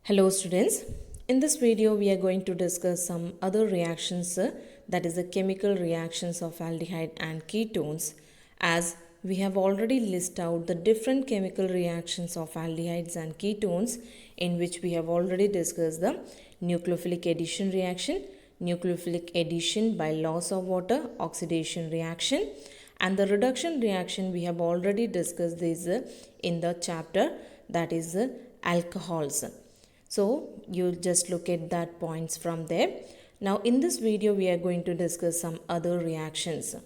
Hello students, in this video we are going to discuss some other reactions that is the chemical reactions of aldehyde and ketones, as we have already listed out the different chemical reactions of aldehydes and ketones, in which we have already discussed the nucleophilic addition reaction, nucleophilic addition by loss of water, oxidation reaction, and the reduction reaction. We have already discussed this in the chapter that is alcohols. So you just look at that points from there. Now in this video we are going to discuss some other reactions.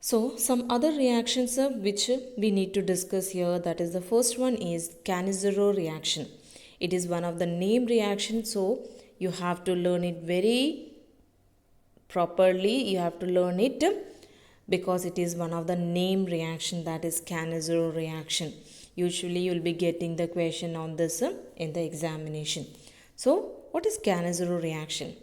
So some other reactions which we need to discuss here, that is the first one is Cannizzaro reaction. It is one of the name reactions, so you have to learn it very properly. You have to learn it because it is one of the name reaction, that is Cannizzaro reaction. Usually you will be getting the question on this in the examination. So what is Cannizzaro reaction?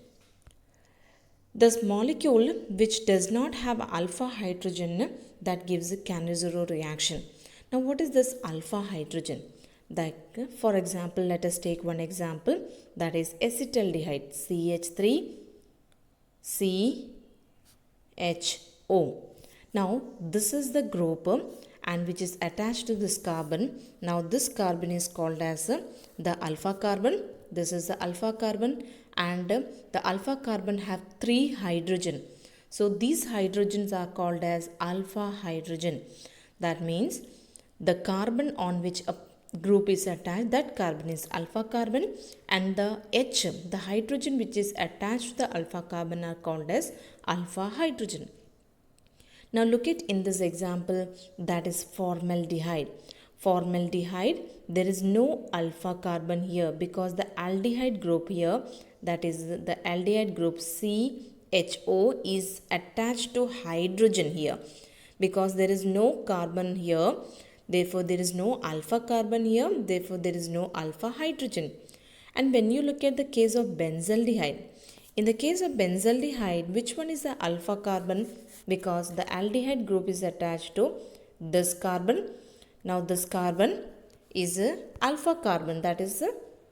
This molecule which does not have alpha hydrogen that gives a Cannizzaro reaction. Now what is this alpha hydrogen? Like for example, let us take one example, that is acetaldehyde, CH3CHO. Now this is the group and which is attached to this carbon. Now this carbon is called as the alpha carbon. This is the alpha carbon, and the alpha carbon have 3 hydrogen. So these hydrogens are called as alpha hydrogen. That means the carbon on which a group is attached, that carbon is alpha carbon, and the H, the hydrogen which is attached to the alpha carbon, are called as alpha hydrogen. Now look at in this example, that is formaldehyde. Formaldehyde, there is no alpha carbon here because the aldehyde group here, that is the aldehyde group CHO, is attached to hydrogen here. Because there is no carbon here, therefore there is no alpha carbon here, therefore there is no alpha hydrogen. And when you look at the case of benzaldehyde, in the case of benzaldehyde, which one is the alpha carbon? Because the aldehyde group is attached to this carbon. Now this carbon is a alpha carbon, that is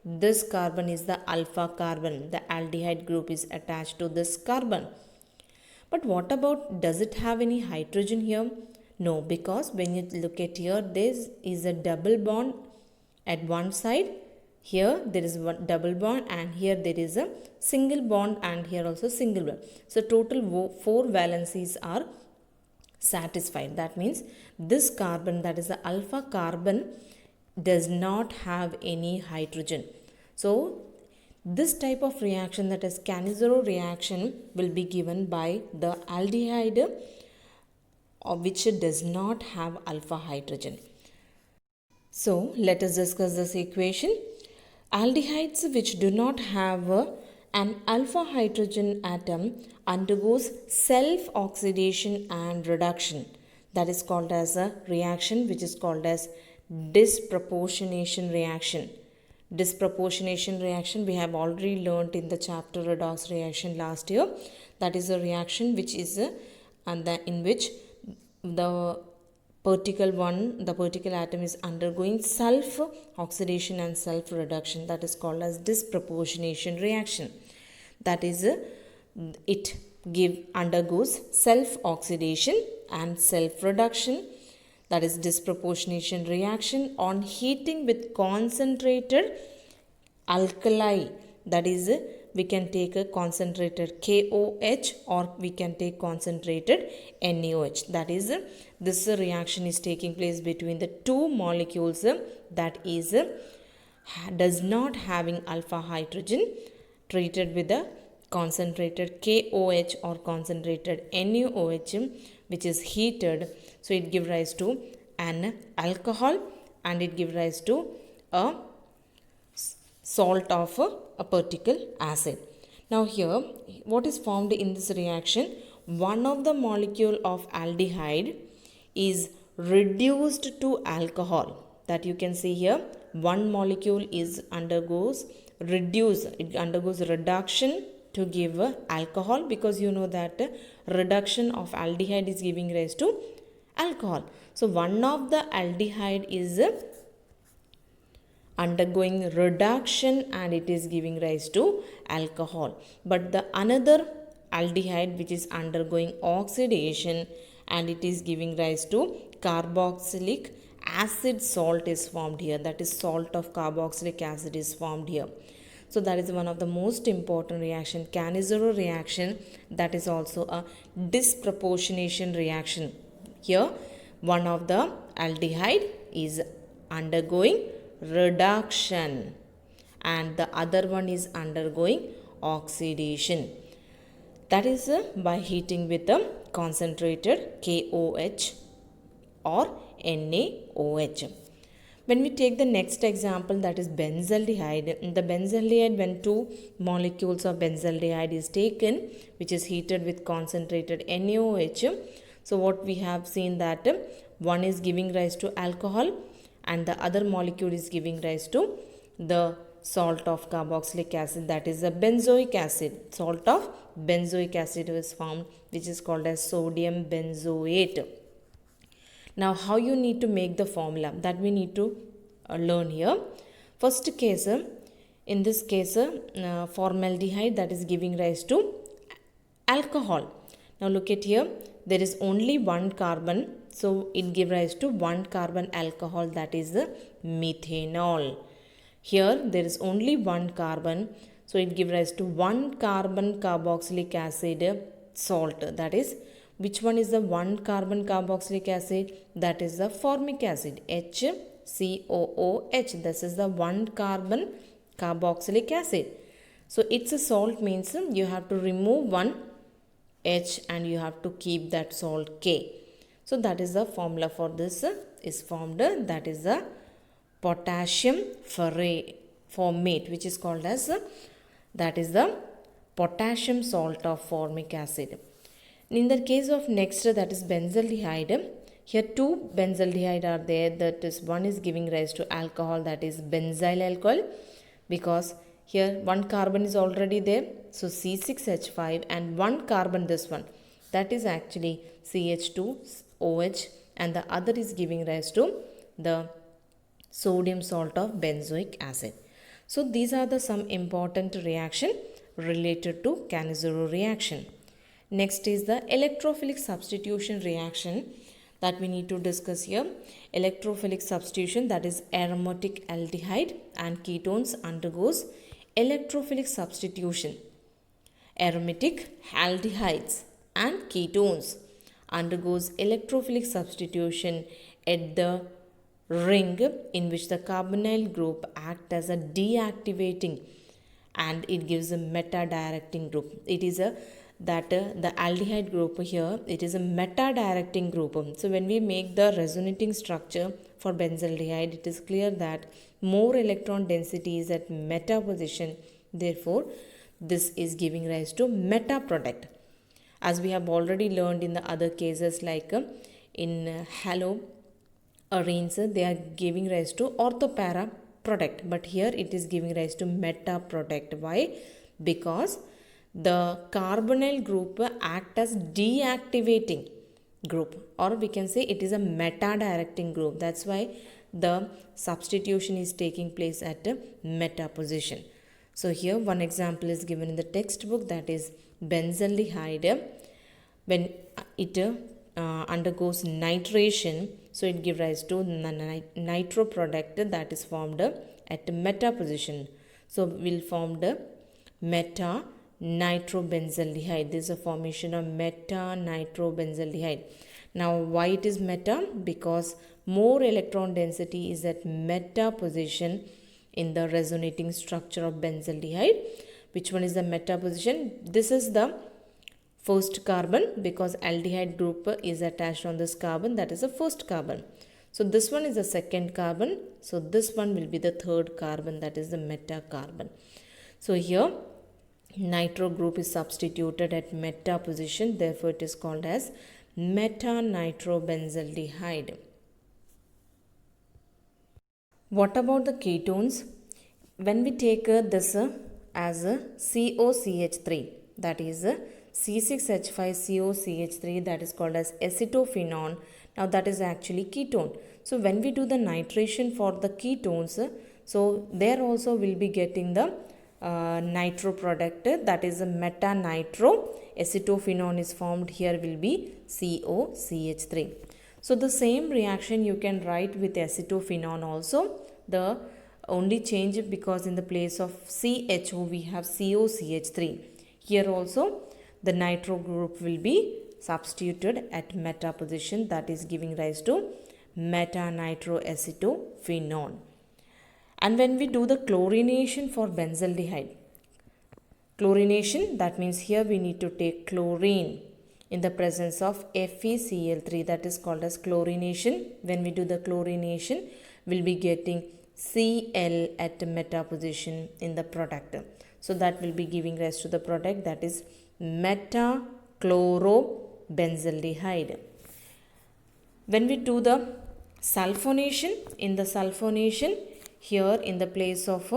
this carbon is the alpha carbon. The aldehyde group is attached to this carbon. But what about, does it have any hydrogen here? No, because when you look at here, there is a double bond at one side. Here there is one double bond, and here there is a single bond, and here also single bond. So total 4 valencies are satisfied. That means this carbon, that is the alpha carbon, does not have any hydrogen. So this type of reaction, that is Cannizzaro reaction, will be given by the aldehyde which does not have alpha hydrogen. So let us discuss this equation. Aldehydes which do not have an alpha hydrogen atom undergoes self-oxidation and reduction. That is called as a reaction which is called as disproportionation reaction. Disproportionation reaction we have already learnt in the chapter redox reaction last year. That is a reaction which is in which the particle atom is undergoing self oxidation and self reduction. That is called as disproportionation reaction. That is it undergoes self oxidation and self reduction. That is disproportionation reaction on heating with concentrated alkali. That is we can take a concentrated KOH or we can take concentrated NaOH. That is this reaction is taking place between the two molecules that is does not having alpha hydrogen, treated with a concentrated KOH or concentrated NaOH, which is heated. So it gives rise to an alcohol, and it gives rise to a salt of a particle acid. Now here what is formed in this reaction? One of the molecule of aldehyde is reduced to alcohol. That you can see here, one molecule undergoes reduction to give alcohol, because you know that reduction of aldehyde is giving rise to alcohol. So one of the aldehyde is undergoing reduction and it is giving rise to alcohol. But the another aldehyde which is undergoing oxidation and it is giving rise to carboxylic acid salt is formed here. That is, salt of carboxylic acid is formed here. So that is one of the most important reaction, Cannizzaro reaction. That is also a disproportionation reaction. Here one of the aldehyde is undergoing reduction and the other one is undergoing oxidation. That is by heating with a concentrated KOH or NaOH. When we take the next example, that is benzaldehyde. In the benzaldehyde, when two molecules of benzaldehyde is taken, which is heated with concentrated NaOH, so what we have seen that one is giving rise to alcohol and the other molecule is giving rise to the salt of carboxylic acid, that is the benzoic acid. Salt of benzoic acid is formed, which is called as sodium benzoate. Now how you need to make the formula, that we need to learn here. First case, in this case formaldehyde, that is giving rise to alcohol. Now look at here, there is only one carbon, so it gives rise to one carbon alcohol, that is the methanol. Here there is only one carbon, so it gives rise to one carbon carboxylic acid salt. That is, which one is the one carbon carboxylic acid? That is the formic acid, HCOOH. This is the one carbon carboxylic acid. So it's a salt means you have to remove one H and you have to keep that salt K. So that is the formula for this is formed. That is the potassium formate, which is called as that is the potassium salt of formic acid. In the case of next, that is benzaldehyde, here two benzaldehyde are there. That is, one is giving rise to alcohol, that is benzyl alcohol, because here one carbon is already there, so C6H5, and one carbon, this one, that is actually CH2OH, and the other is giving rise to the sodium salt of benzoic acid. So these are the some important reaction related to Cannizzaro reaction. Next is the electrophilic substitution reaction that we need to discuss here. Electrophilic substitution, that is aromatic aldehyde and ketones undergoes electrophilic substitution. Aromatic aldehydes and ketones undergoes electrophilic substitution at the ring in which the carbonyl group act as a deactivating and it gives a meta-directing group. It is a the aldehyde group here, it is a meta-directing group. So when we make the resonating structure for benzaldehyde, it is clear that more electron density is at meta position. Therefore, this is giving rise to meta product. As we have already learned in the other cases, like in haloarenes, they are giving rise to orthopara product, but here it is giving rise to meta product. Why? Because the carbonyl group act as deactivating group, or we can say it is a meta-directing group. That's why the substitution is taking place at a meta position. So here one example is given in the textbook, that is benzaldehyde. When it undergoes nitration, so it gives rise to nitro product that is formed at meta position. So we'll form the meta nitrobenzaldehyde. This is a formation of meta nitrobenzaldehyde. Now why it is meta? Because more electron density is at meta position in the resonating structure of benzaldehyde. Which one is the meta position? This is the first carbon, because aldehyde group is attached on this carbon, that is the first carbon. So this one is the second carbon, so this one will be the third carbon, that is the meta carbon. So here nitro group is substituted at meta position, therefore it is called as meta-nitrobenzaldehyde. What about the ketones? When we take this as a COCH3, that is C6H5COCH3, that is called as acetophenone. Now that is actually ketone. So when we do the nitration for the ketones, So there also will be getting the nitro product, that is a meta-nitro acetophenone is formed. Here will be COCH3. So the same reaction you can write with acetophenone also. The only change because in the place of CHO we have COCH3. Here also the nitro group will be substituted at meta position, that is giving rise to meta-nitroacetophenone. And when we do the chlorination for benzaldehyde, chlorination, that means here we need to take chlorine in the presence of FeCl3, that is called as chlorination. When we do the chlorination, we'll be getting Cl at meta position in the product. So that will be giving rise to the product, that is meta-chlorobenzaldehyde. When we do the sulfonation, in the sulfonation, here in the place of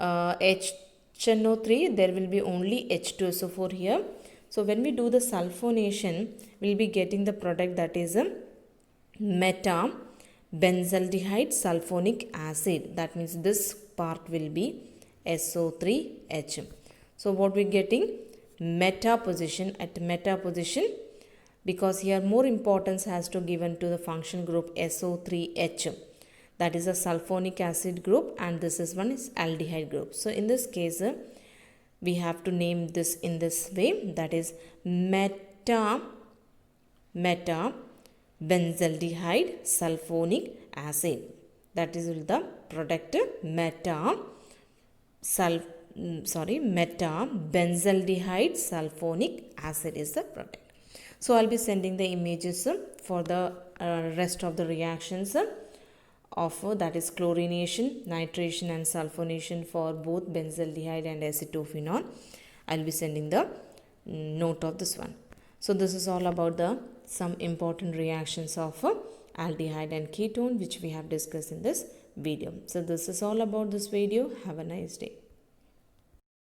HNO3, there will be only H2SO4 here. So when we do the sulfonation, we'll be getting the product, that is a meta-benzaldehyde sulfonic acid. That means this part will be SO3H. So what we're getting? Meta position, at meta position, because here more importance has to given to the functional group SO3H. That is a sulfonic acid group, and this is one is aldehyde group. So in this case, we have to name this in this way, that is meta-benzaldehyde sulfonic acid. That is the product meta-benzaldehyde sulfonic acid is the product. So I'll be sending the images for the rest of the reactions of that is chlorination, nitration and sulfonation for both benzaldehyde and acetophenone. I'll be sending the note of this one. So this is all about the some important reactions of aldehyde and ketone which we have discussed in this video. So this is all about this video. Have a nice day.